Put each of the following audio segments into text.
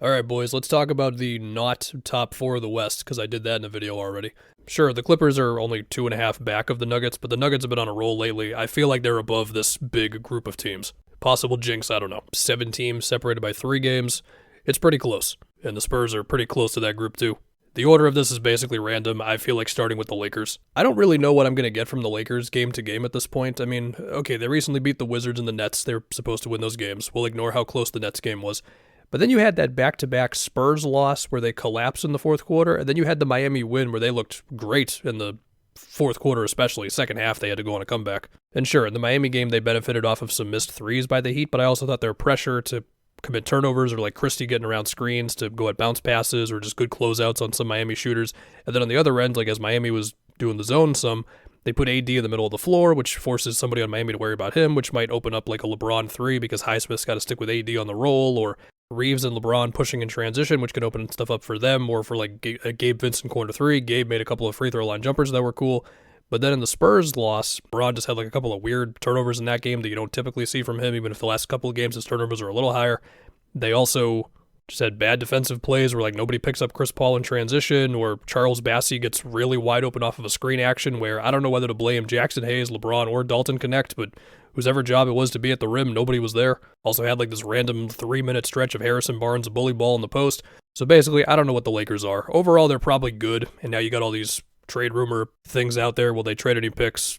Alright, boys, let's talk about the not top four of the West, because I did that in a video already. Sure, the Clippers are only 2.5 back of the Nuggets, but the Nuggets have been on a roll lately. I feel like they're above this big group of teams. Possible jinx, I don't know. 7 teams separated by 3 games. It's pretty close. And the Spurs are pretty close to that group too. The order of this is basically random. I feel like starting with the Lakers. I don't really know what I'm going to get from the Lakers game to game at this point. I mean, okay, they recently beat the Wizards and the Nets. They're supposed to win those games. We'll ignore how close the Nets game was. But then you had that back-to-back Spurs loss where they collapsed in the fourth quarter, and then you had the Miami win where they looked great in the fourth quarter especially. Second half, they had to go on a comeback. And sure, in the Miami game, they benefited off of some missed threes by the Heat, but I also thought their pressure to commit turnovers or like Christie getting around screens to go at bounce passes or just good closeouts on some Miami shooters. And then on the other end, like as Miami was doing the zone some, they put AD in the middle of the floor, which forces somebody on Miami to worry about him, which might open up like a LeBron 3 because Highsmith's got to stick with AD on the roll, or Reeves and LeBron pushing in transition, which can open stuff up for them, or for like Gabe Vincent corner 3. Gabe made a couple of free throw line jumpers that were cool. But then in the Spurs loss, LeBron just had like a couple of weird turnovers in that game that you don't typically see from him, even if the last couple of games his turnovers are a little higher. They also just had bad defensive plays where like nobody picks up Chris Paul in transition, or Charles Bassey gets really wide open off of a screen action where I don't know whether to blame Jackson Hayes, LeBron, or Dalton Connect, but whosever job it was to be at the rim, nobody was there. Also had like this random 3-minute stretch of Harrison Barnes, a bully ball in the post. So basically, I don't know what the Lakers are. Overall, they're probably good, and now you got all these trade rumor things out there. Will they trade any picks?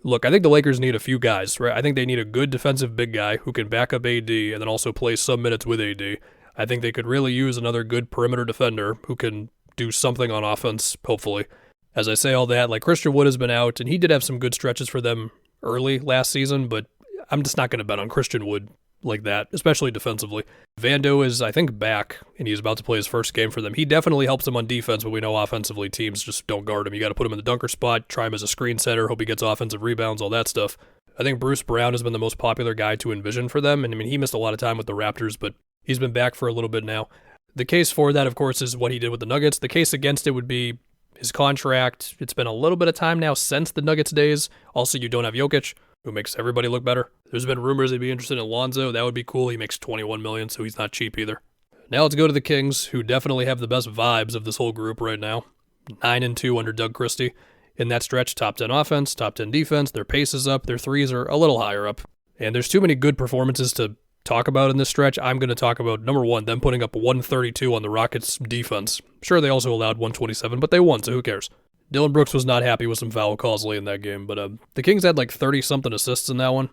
Look, I think the Lakers need a few guys, right? I think they need a good defensive big guy who can back up AD and then also play some minutes with AD. I think they could really use another good perimeter defender who can do something on offense, hopefully. As I say all that, like Christian Wood has been out, and he did have some good stretches for them early last season, but I'm just not going to bet on Christian Wood like that, especially defensively. Vando is, I think, back, and he's about to play his first game for them. He definitely helps them on defense, but we know offensively teams just don't guard him. You got to put him in the dunker spot, try him as a screen setter, hope he gets offensive rebounds, all that stuff. I think Bruce Brown has been the most popular guy to envision for them, and I mean, he missed a lot of time with the Raptors, but he's been back for a little bit now. The case for that, of course, is what he did with the Nuggets. The case against it would be his contract. It's been a little bit of time now since the Nuggets days. Also, you don't have Jokic, who makes everybody look better. There's been rumors he'd be interested in Lonzo. That would be cool. He makes $21 million, so he's not cheap either. Now let's go to the Kings, who definitely have the best vibes of this whole group right now. 9-2 under Doug Christie. In that stretch, top 10 offense, top 10 defense. Their pace is up. Their threes are a little higher up. And there's too many good performances to talk about in this stretch. I'm going to talk about, number one, them putting up 132 on the Rockets' defense. Sure, they also allowed 127, but they won, so who cares? Dylan Brooks was not happy with some foul calls late in that game, but the Kings had like 30-something assists in that one.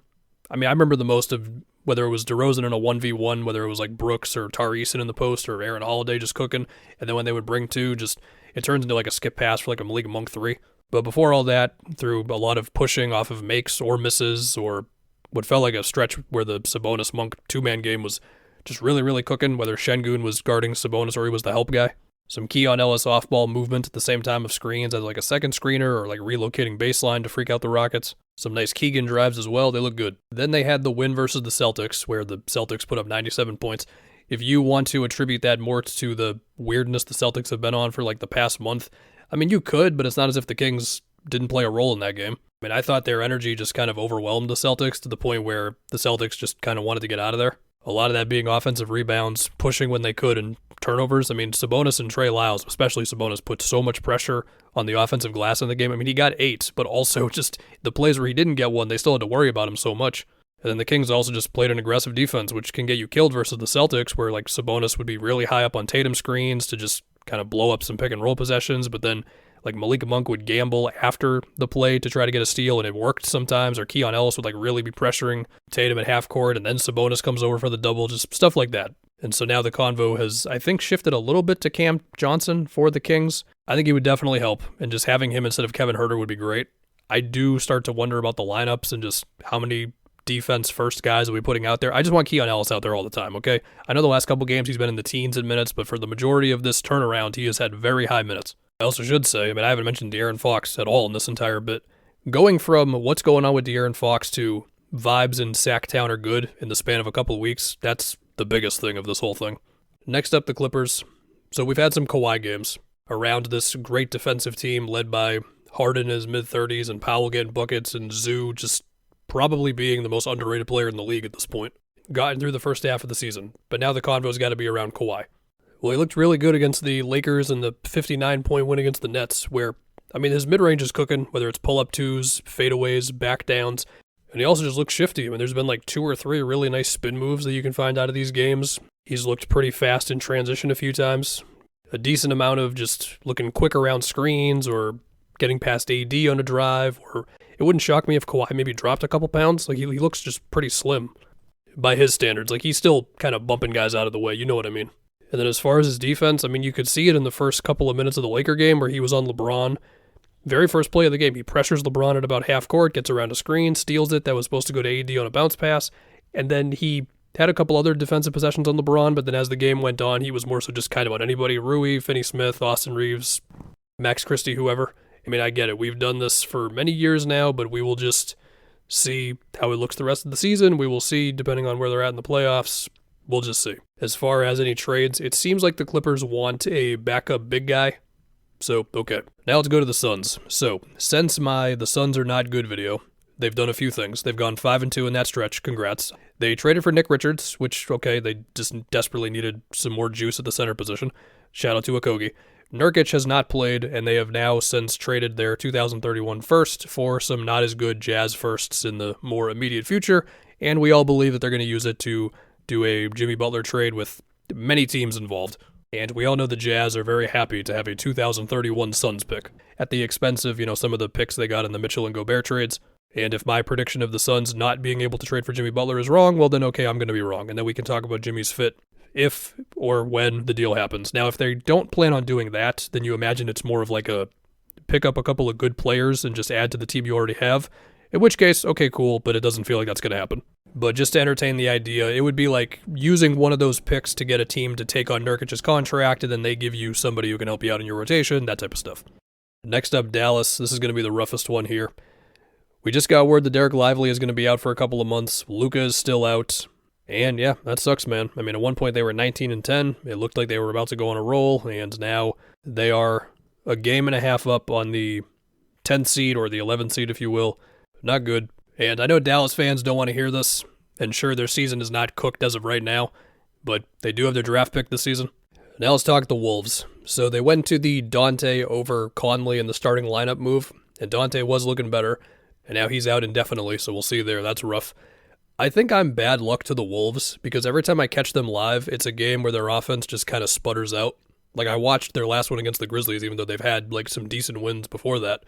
I mean, I remember the most of whether it was DeRozan in a 1v1, whether it was like Brooks or Tari Eason in the post or Aaron Holiday just cooking, and then when they would bring two, just it turns into like a skip pass for like a Malik Monk 3. But before all that, through a lot of pushing off of makes or misses, or what felt like a stretch where the Sabonis-Monk two-man game was just really, really cooking, whether Şengün was guarding Sabonis or he was the help guy. Some Keon Ellis off-ball movement at the same time of screens as like a second screener or like relocating baseline to freak out the Rockets. Some nice Keegan drives as well. They look good. Then they had the win versus the Celtics, where the Celtics put up 97 points. If you want to attribute that more to the weirdness the Celtics have been on for like the past month, I mean, you could, but it's not as if the Kings didn't play a role in that game. I mean, I thought their energy just kind of overwhelmed the Celtics to the point where the Celtics just kind of wanted to get out of there. A lot of that being offensive rebounds, pushing when they could, and turnovers. I mean, Sabonis and Trey Lyles, especially Sabonis, put so much pressure on the offensive glass in the game. I mean, he got 8, but also just the plays where he didn't get one, they still had to worry about him so much. And then the Kings also just played an aggressive defense, which can get you killed versus the Celtics, where like Sabonis would be really high up on Tatum screens to just kind of blow up some pick and roll possessions, but then like Malik Monk would gamble after the play to try to get a steal, and it worked sometimes, or Keon Ellis would like really be pressuring Tatum at half court, and then Sabonis comes over for the double, just stuff like that. And so now the convo has, I think, shifted a little bit to Cam Johnson for the Kings. I think he would definitely help, and just having him instead of Kevin Huerter would be great. I do start to wonder about the lineups and just how many defense first guys are we putting out there. I just want Keon Ellis out there all the time, okay? I know the last couple games he's been in the teens in minutes, but for the majority of this turnaround, he has had very high minutes. I also should say, I mean, I haven't mentioned De'Aaron Fox at all in this entire bit. Going from what's going on with De'Aaron Fox to vibes in Sacktown are good in the span of a couple of weeks, that's the biggest thing of this whole thing. Next up, the Clippers. So we've had some Kawhi games around this great defensive team led by Harden in his mid-30s and Powell getting buckets and Zoo just probably being the most underrated player in the league at this point. Gotten through the first half of the season, but now the convo's got to be around Kawhi. Well, he looked really good against the Lakers and the 59-point win against the Nets, where, I mean, his mid-range is cooking, whether it's pull-up twos, fadeaways, back downs, and he also just looks shifty. I mean, there's been like 2 or 3 really nice spin moves that you can find out of these games. He's looked pretty fast in transition a few times. A decent amount of just looking quick around screens or getting past AD on a drive, or it wouldn't shock me if Kawhi maybe dropped a couple pounds. Like, he looks just pretty slim by his standards. Like, he's still kind of bumping guys out of the way, you know what I mean? And then as far as his defense, I mean, you could see it in the first couple of minutes of the Laker game where he was on LeBron. Very first play of the game, he pressures LeBron at about half court, gets around a screen, steals it. That was supposed to go to AD on a bounce pass. And then he had a couple other defensive possessions on LeBron, but then as the game went on, he was more so just kind of on anybody. Rui, Finney Smith, Austin Reeves, Max Christie, whoever. I mean, I get it. We've done this for many years now, but we will just see how it looks the rest of the season. We will see, depending on where they're at in the playoffs. We'll just see. As far as any trades, it seems like the Clippers want a backup big guy. So, okay. Now let's go to the Suns. So, since my The Suns Are Not Good video, they've done a few things. They've gone 5-2 in that stretch. Congrats. They traded for Nick Richards, which, okay, they just desperately needed some more juice at the center position. Shout out to Okogie. Nurkic has not played, and they have now since traded their 2031 first for some not as good Jazz firsts in the more immediate future, and we all believe that they're going to use it to do a Jimmy Butler trade with many teams involved. And we all know the Jazz are very happy to have a 2031 Suns pick at the expense of, some of the picks they got in the Mitchell and Gobert trades. And if my prediction of the Suns not being able to trade for Jimmy Butler is wrong, well then okay, I'm going to be wrong. And then we can talk about Jimmy's fit if or when the deal happens. Now, if they don't plan on doing that, then you imagine it's more of like a pick up a couple of good players and just add to the team you already have. In which case, okay, cool, but it doesn't feel like that's going to happen. But just to entertain the idea, it would be like using one of those picks to get a team to take on Nurkic's contract, and then they give you somebody who can help you out in your rotation, that type of stuff. Next up, Dallas. This is going to be the roughest one here. We just got word that Derek Lively is going to be out for a couple of months. Luka is still out. And yeah, that sucks, man. I mean, at one point they were 19-10. It looked like they were about to go on a roll, and now they are a game and a half up on the 10th seed, or the 11th seed, if you will. Not good. And I know Dallas fans don't want to hear this, and sure, their season is not cooked as of right now, but they do have their draft pick this season. Now let's talk the Wolves. So they went to the Dante over Conley in the starting lineup move, and Dante was looking better, and now he's out indefinitely, so we'll see there. That's rough. I think I'm bad luck to the Wolves, because every time I catch them live, it's a game where their offense just kind of sputters out. Like, I watched their last one against the Grizzlies, even though they've had, some decent wins before that.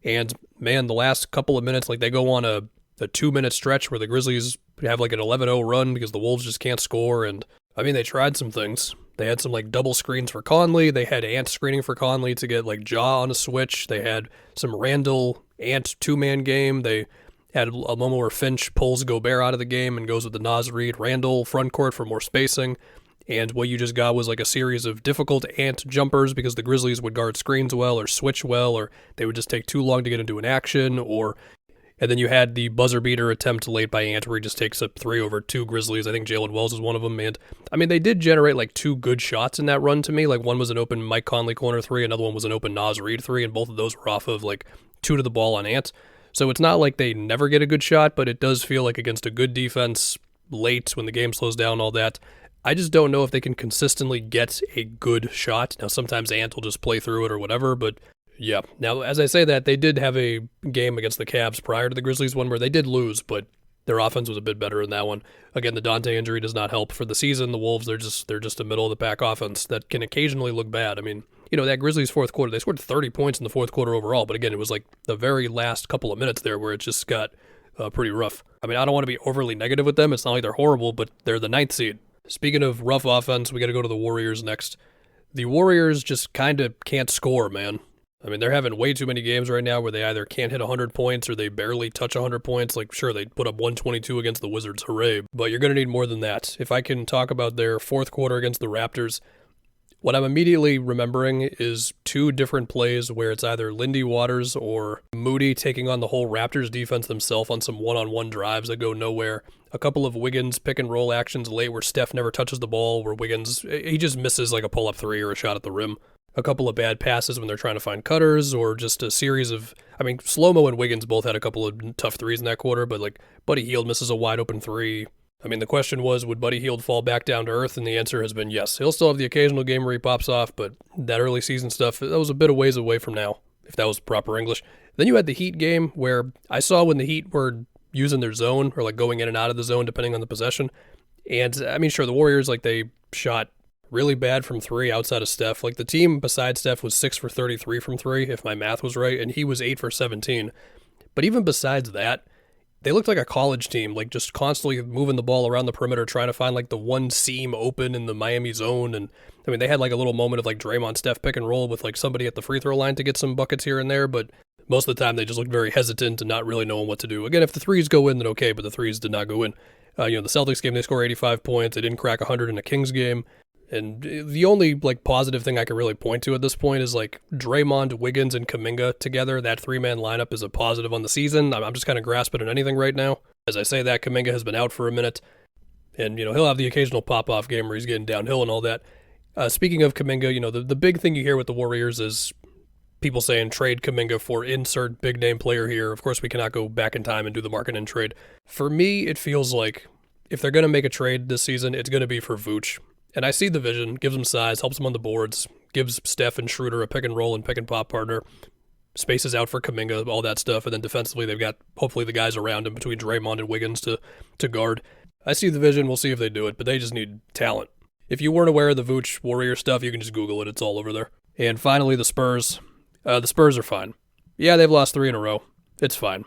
And, man, the last couple of minutes, they go on a 2-minute stretch where the Grizzlies have, an 11-0 run because the Wolves just can't score. And, I mean, they tried some things. They had some, double screens for Conley. They had Ant screening for Conley to get, Ja on a switch. They had some Randall-Ant two-man game. They had a moment where Finch pulls Gobert out of the game and goes with the Naz Reid Randall front court for more spacing. And what you just got was a series of difficult Ant jumpers because the Grizzlies would guard screens well or switch well, or they would just take too long to get into an action, and then you had the buzzer beater attempt late by Ant where he just takes up 3 over 2 Grizzlies. I think Jalen Wells is one of them. And I mean, they did generate 2 good shots in that run to me. One was an open Mike Conley corner 3, another one was an open Naz Reid 3, and both of those were off of 2 to the ball on Ant. So it's not like they never get a good shot, but it does feel like against a good defense late when the game slows down, all that. I just don't know if they can consistently get a good shot. Now, sometimes Ant will just play through it or whatever, but yeah. Now, as I say that, they did have a game against the Cavs prior to the Grizzlies one where they did lose, but their offense was a bit better in that one. Again, the Dante injury does not help for the season. The Wolves, they're just a middle-of-the-pack offense that can occasionally look bad. I mean, that Grizzlies fourth quarter, they scored 30 points in the fourth quarter overall, but again, it was the very last couple of minutes there where it just got pretty rough. I mean, I don't want to be overly negative with them. It's not like they're horrible, but they're the 9th seed. Speaking of rough offense, we got to go to the Warriors next. The Warriors just kind of can't score, man. I mean, they're having way too many games right now where they either can't hit 100 points or they barely touch 100 points. Sure, they put up 122 against the Wizards, hooray, but you're going to need more than that. If I can talk about their fourth quarter against the Raptors, what I'm immediately remembering is 2 different plays where it's either Lindy Waters or Moody taking on the whole Raptors defense themselves on some one-on-one drives that go nowhere. A couple of Wiggins pick-and-roll actions late where Steph never touches the ball, where Wiggins, he just misses a pull-up 3 or a shot at the rim. A couple of bad passes when they're trying to find cutters, or just a series of, Slow-Mo and Wiggins both had a couple of tough threes in that quarter, but Buddy Hield misses a wide-open 3. I mean, the question was, would Buddy Hield fall back down to earth? And the answer has been yes. He'll still have the occasional game where he pops off, but that early season stuff, that was a bit of ways away from now, if that was proper English. Then you had the Heat game where I saw when the Heat were using their zone or like going in and out of the zone depending on the possession. And I mean, sure, the Warriors, like they shot really bad from three outside of Steph. Like the team besides Steph was 6 for 33 from three, if my math was right, and he was 8 for 17. But even besides that, they looked like a college team, like just constantly moving the ball around the perimeter, trying to find like the one seam open in the Miami zone. And I mean, they had like a little moment of like Draymond Steph pick and roll with like somebody at the free throw line to get some buckets here and there. But most of the time, they just looked very hesitant and not really knowing what to do. Again, if the threes go in, then okay, but the threes did not go in. The Celtics game, they scored 85 points. They didn't crack 100 in a Kings game. And the only like positive thing I can really point to at this point is like Draymond, Wiggins, and Kuminga together. That three-man lineup is a positive on the season. I'm just kind of grasping at anything right now. As I say that, Kuminga has been out for a minute, and he'll have the occasional pop-off game where he's getting downhill and all that. Speaking of Kuminga, the big thing you hear with the Warriors is people saying trade Kuminga for insert big-name player here. Of course, we cannot go back in time and do the market and trade. For me, it feels like if they're going to make a trade this season, it's going to be for Vooch. And I see the vision, gives him size, helps him on the boards, gives Steph and Schroeder a pick and roll and pick and pop partner, spaces out for Kuminga, all that stuff, and then defensively they've got hopefully the guys around him between Draymond and Wiggins to guard. I see the vision, we'll see if they do it, but they just need talent. If you weren't aware of the Vooch Warrior stuff, you can just Google it, it's all over there. And finally, the Spurs. The Spurs are fine. Yeah, they've lost 3 in a row. It's fine.